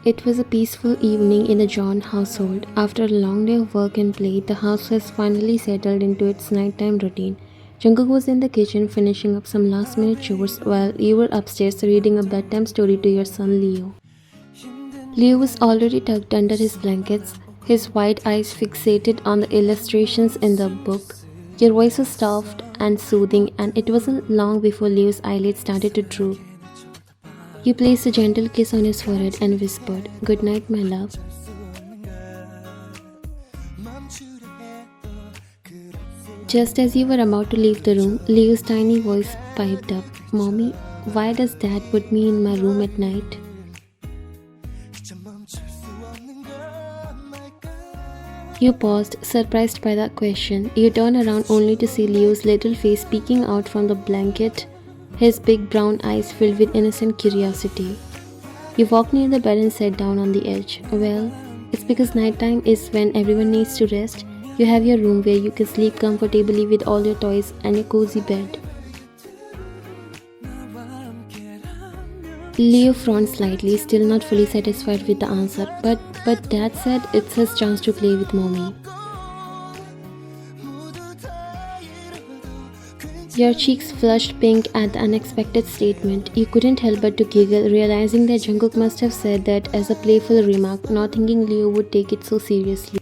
It was a peaceful evening in the John household. After a long day of work and play, the house has finally settled into its nighttime routine. Jungkook was in the kitchen finishing up some last minute chores while you were upstairs reading a bedtime story to your son Leo. Leo was already tucked under his blankets, his white eyes fixated on the illustrations in the book. Your voice was soft and soothing, and it wasn't long before Leo's eyelids started to droop. You placed a gentle kiss on his forehead and whispered, "Good night, my love." Just as you were about to leave the room, Leo's tiny voice piped up, "Mommy, why does Dad put me in my room at night?" You paused, surprised by that question. You turned around only to see Leo's little face peeking out from the blanket, his big brown eyes filled with innocent curiosity. You walked near the bed and sat down on the edge. "Well, it's because nighttime is when everyone needs to rest. You have your room where you can sleep comfortably with all your toys and your cozy bed." Leo frowned slightly, still not fully satisfied with the answer. But Dad said it's his chance to play with Mommy. Your cheeks flushed pink at the unexpected statement. You couldn't help but to giggle, realizing that Jungkook must have said that as a playful remark, not thinking Leo would take it so seriously.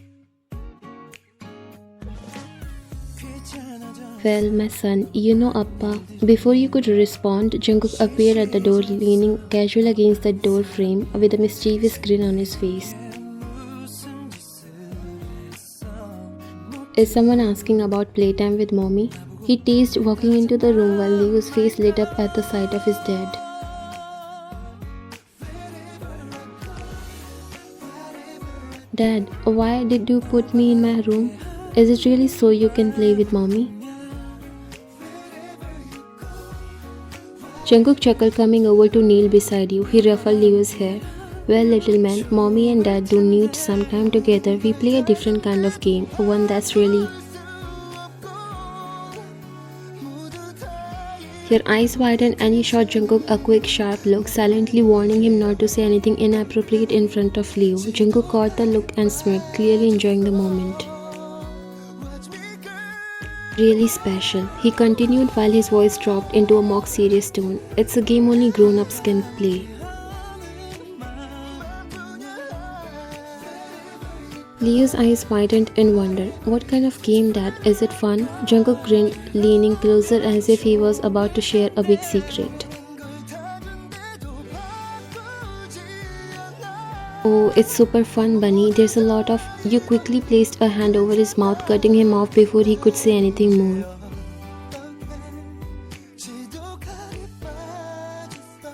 "Well, my son, you know Appa." Before you could respond, Jungkook appeared at the door, leaning casual against the door frame with a mischievous grin on his face. "Is someone asking about playtime with Mommy?" He teased, walking into the room while Leo's face lit up at the sight of his dad. "Dad, why did you put me in my room? Is it really so you can play with Mommy?" Jungkook chuckled, coming over to kneel beside you. He ruffled Leo's hair. "Well, little man, Mommy and Dad do need some time together. We play a different kind of game, one that's really..." Your eyes widened and you shot Jungkook a quick, sharp look, silently warning him not to say anything inappropriate in front of Leo. Jungkook caught the look and smirked, clearly enjoying the moment. "Really special," he continued while his voice dropped into a mock serious tone. "It's a game only grown-ups can play." Leo's eyes widened in wonder. "What kind of game, Dad? Is it fun?" Jungkook grinned, leaning closer as if he was about to share a big secret. "Oh, it's super fun, Bunny. There's a lot of..." You quickly placed a hand over his mouth, cutting him off before he could say anything more.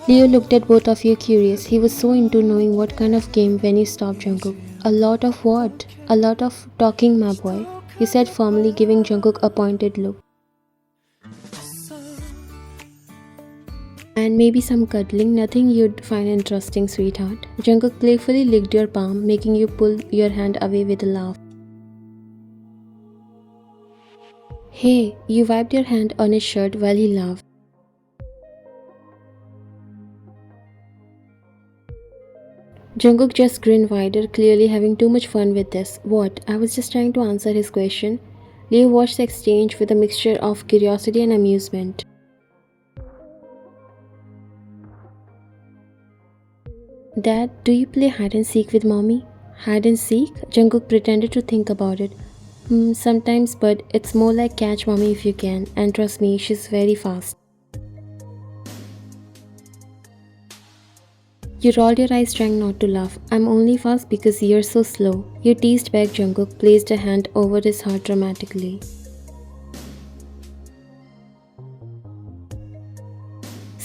Leo looked at both of you curious. He was so into knowing what kind of game when you stopped Jungkook. "A lot of what?" "A lot of talking, my boy," he said firmly, giving Jungkook a pointed look. "And maybe some cuddling, nothing you'd find interesting, sweetheart." Jungkook playfully licked your palm, making you pull your hand away with a laugh. "Hey," you wiped your hand on his shirt while he laughed. Jungkook just grinned wider, clearly having too much fun with this. "What? I was just trying to answer his question." Leo watched the exchange with a mixture of curiosity and amusement. "Dad, do you play hide and seek with Mommy?" "Hide and seek?" Jungkook pretended to think about it. Sometimes, but it's more like catch Mommy if you can. And trust me, she's very fast." You rolled your eyes, trying not to laugh. "I'm only fast because you're so slow." You teased back. Jungkook placed a hand over his heart dramatically.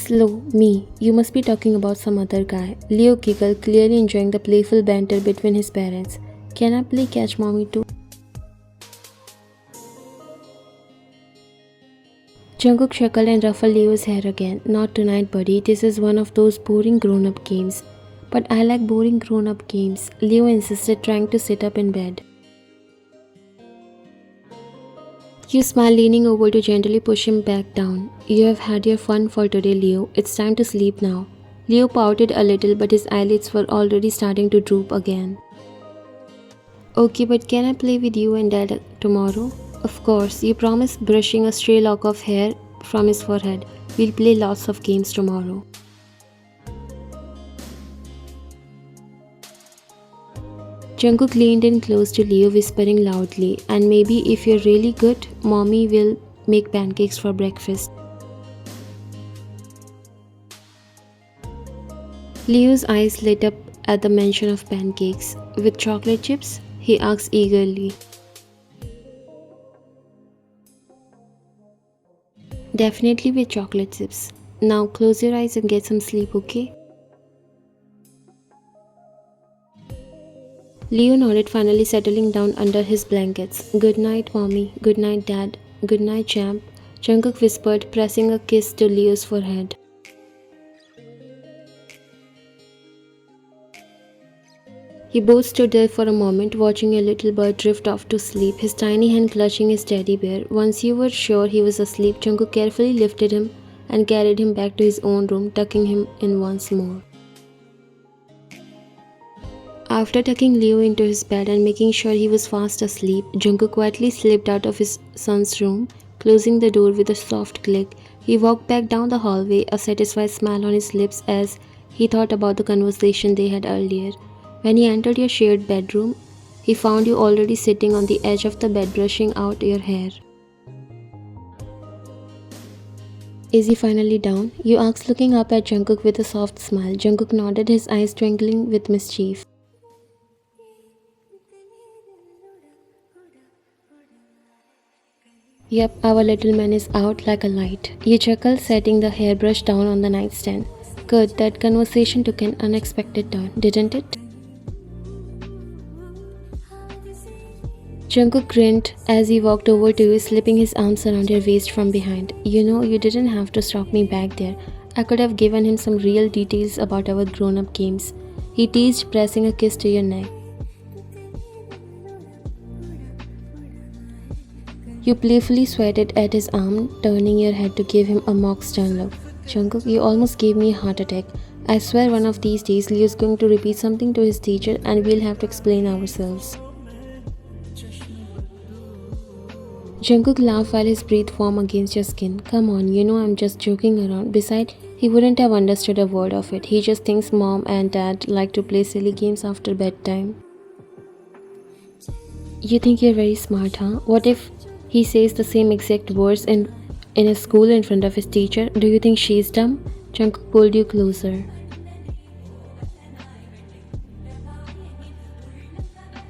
"Slow? Me? You must be talking about some other guy." Leo giggled, clearly enjoying the playful banter between his parents. "Can I play catch Mommy too?" Jungkook chuckled and ruffled Leo's hair again. "Not tonight, buddy. This is one of those boring grown-up games." "But I like boring grown-up games," Leo insisted, trying to sit up in bed. You smiled, leaning over to gently push him back down. "You have had your fun for today, Leo. It's time to sleep now." Leo pouted a little, but his eyelids were already starting to droop again. Okay, but can I play with you and Dad tomorrow? Of course, you promised brushing a stray lock of hair from his forehead. We'll play lots of games tomorrow. Jungkook leaned in close to Leo, whispering loudly, and maybe if you're really good, Mommy will make pancakes for breakfast. Leo's eyes lit up at the mention of pancakes. With chocolate chips? He asked eagerly. Definitely with chocolate chips. Now close your eyes and get some sleep, okay? Leo nodded, finally settling down under his blankets. Good night, Mommy. Good night, Dad. Good night, champ. Jungkook whispered, pressing a kiss to Leo's forehead. He both stood there for a moment, watching a little bird drift off to sleep, his tiny hand clutching his teddy bear. Once he was sure he was asleep, Jungkook carefully lifted him and carried him back to his own room, tucking him in once more. After tucking Leo into his bed and making sure he was fast asleep, Jungkook quietly slipped out of his son's room, closing the door with a soft click. He walked back down the hallway, a satisfied smile on his lips as he thought about the conversation they had earlier. When he entered your shared bedroom, he found you already sitting on the edge of the bed brushing out your hair. Is he finally down? You asked, looking up at Jungkook with a soft smile. Jungkook nodded, his eyes twinkling with mischief. Yep, our little man is out like a light. You chuckled, setting the hairbrush down on the nightstand. Good, that conversation took an unexpected turn, didn't it? Jungkook grinned as he walked over to you, slipping his arms around your waist from behind. You know, you didn't have to stop me back there. I could have given him some real details about our grown-up games. He teased, pressing a kiss to your neck. You playfully swatted at his arm, turning your head to give him a mock stern look. Jungkook, you almost gave me a heart attack. I swear one of these days Leo's going to repeat something to his teacher and we'll have to explain ourselves. Jungkook laughed while his breath warmed against your skin. Come on, you know I'm just joking around. Besides, he wouldn't have understood a word of it. He just thinks Mom and Dad like to play silly games after bedtime. You think you're very smart, huh? What if he says the same exact words in a school in front of his teacher? Do you think she's dumb? Jungkook pulled you closer.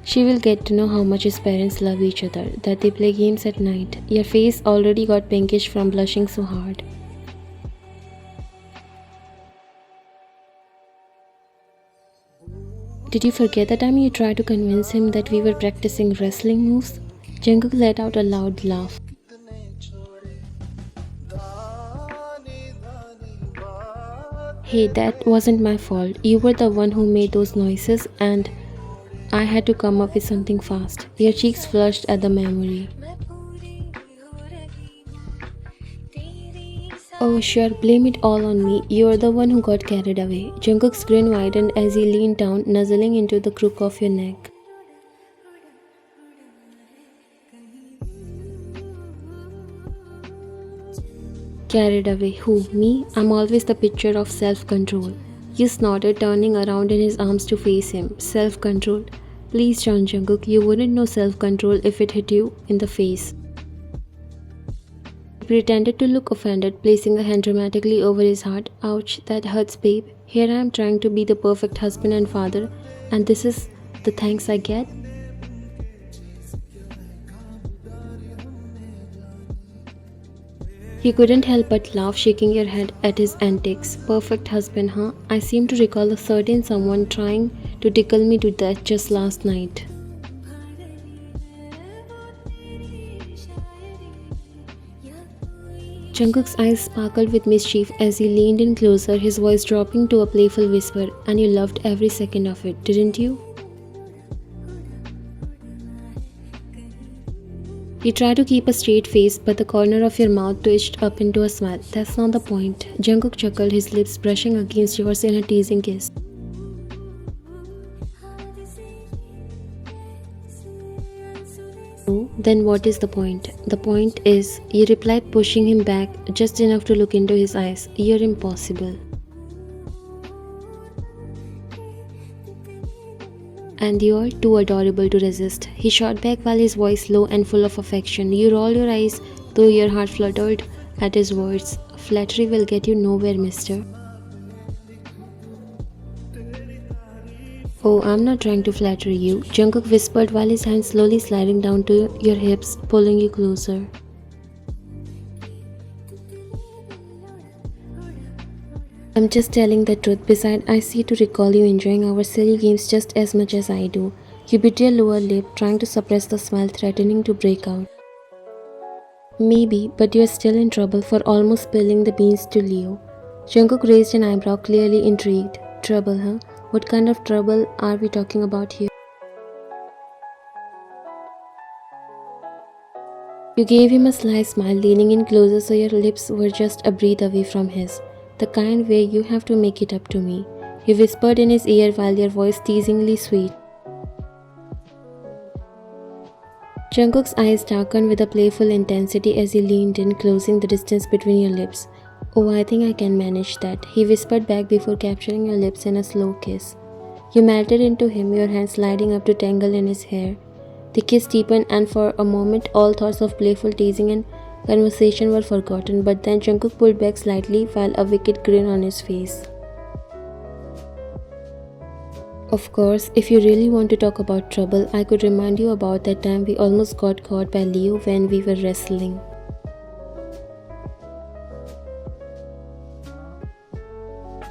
She will get to know how much his parents love each other, that they play games at night. Your face already got pinkish from blushing so hard. Did you forget the time you tried to convince him that we were practicing wrestling moves? Jungkook let out a loud laugh. Hey, that wasn't my fault. You were the one who made those noises and I had to come up with something fast. Your cheeks flushed at the memory. Oh sure, blame it all on me. You're the one who got carried away. Jungkook's grin widened as he leaned down, nuzzling into the crook of your neck. Carried away? Who? Me? I'm always the picture of self-control. You snorted, turning around in his arms to face him. Self-control? Please, Jungkook, you wouldn't know self-control if it hit you in the face. He pretended to look offended, placing a hand dramatically over his heart. Ouch, that hurts, babe. Here I am trying to be the perfect husband and father, and this is the thanks I get? You couldn't help but laugh, shaking your head at his antics. Perfect husband, huh? I seem to recall a certain someone trying to tickle me to death just last night. Jungkook's eyes sparkled with mischief as he leaned in closer, his voice dropping to a playful whisper. And you loved every second of it, didn't you? You try to keep a straight face, but the corner of your mouth twitched up into a smile. That's not the point. Jungkook chuckled, his lips brushing against yours in a teasing kiss. Oh, then what is the point? The point is, you replied, pushing him back just enough to look into his eyes. You're impossible. And you're too adorable to resist. He shot back while his voice low and full of affection. You roll your eyes, though your heart fluttered at his words. Flattery will get you nowhere, mister. Oh, I'm not trying to flatter you, Jungkook whispered while his hand slowly sliding down to your hips, pulling you closer. I'm just telling the truth. Besides, I see to recall you enjoying our silly games just as much as I do. You bit your lower lip, trying to suppress the smile threatening to break out. Maybe, but you're still in trouble for almost spilling the beans to Leo. Jungkook raised an eyebrow, clearly intrigued. Trouble, huh? What kind of trouble are we talking about here? You gave him a sly smile, leaning in closer so your lips were just a breath away from his. The kind way you have to make it up to me. You whispered in his ear while your voice teasingly sweet. Jungkook's eyes darkened with a playful intensity as he leaned in, closing the distance between your lips. Oh, I think I can manage that, he whispered back before capturing your lips in a slow kiss. You melted into him, your hands sliding up to tangle in his hair. The kiss deepened, and for a moment all thoughts of playful teasing and conversation were forgotten, but then Jungkook pulled back slightly while a wicked grin on his face. Of course, if you really want to talk about trouble, I could remind you about that time we almost got caught by Leo when we were wrestling.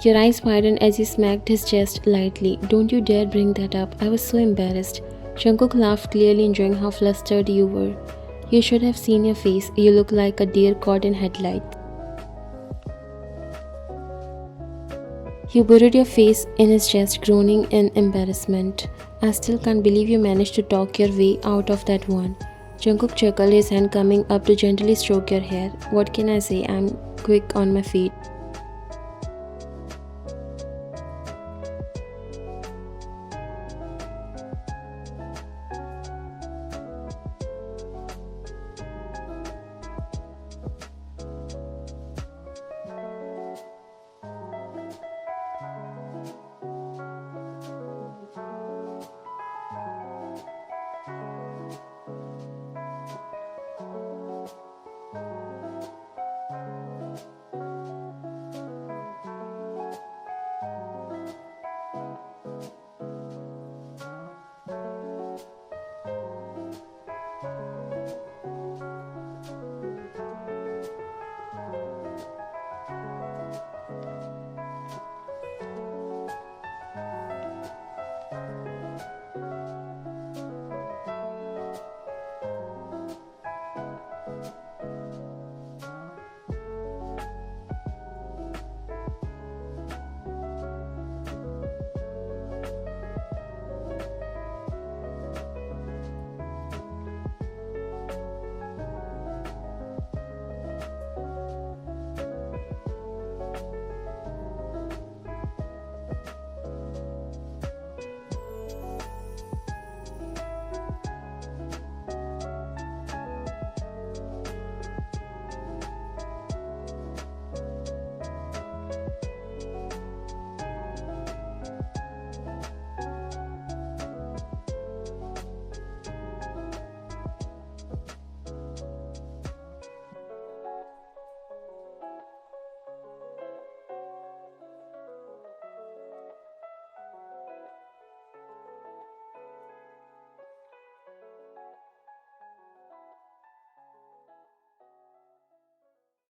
Your eyes widened as he smacked his chest lightly. Don't you dare bring that up. I was so embarrassed. Jungkook laughed, clearly enjoying how flustered you were. You should have seen your face. You look like a deer caught in headlights. You buried your face in his chest, groaning in embarrassment. I still can't believe you managed to talk your way out of that one. Jungkook chuckled, his hand coming up to gently stroke your hair. What can I say? I'm quick on my feet.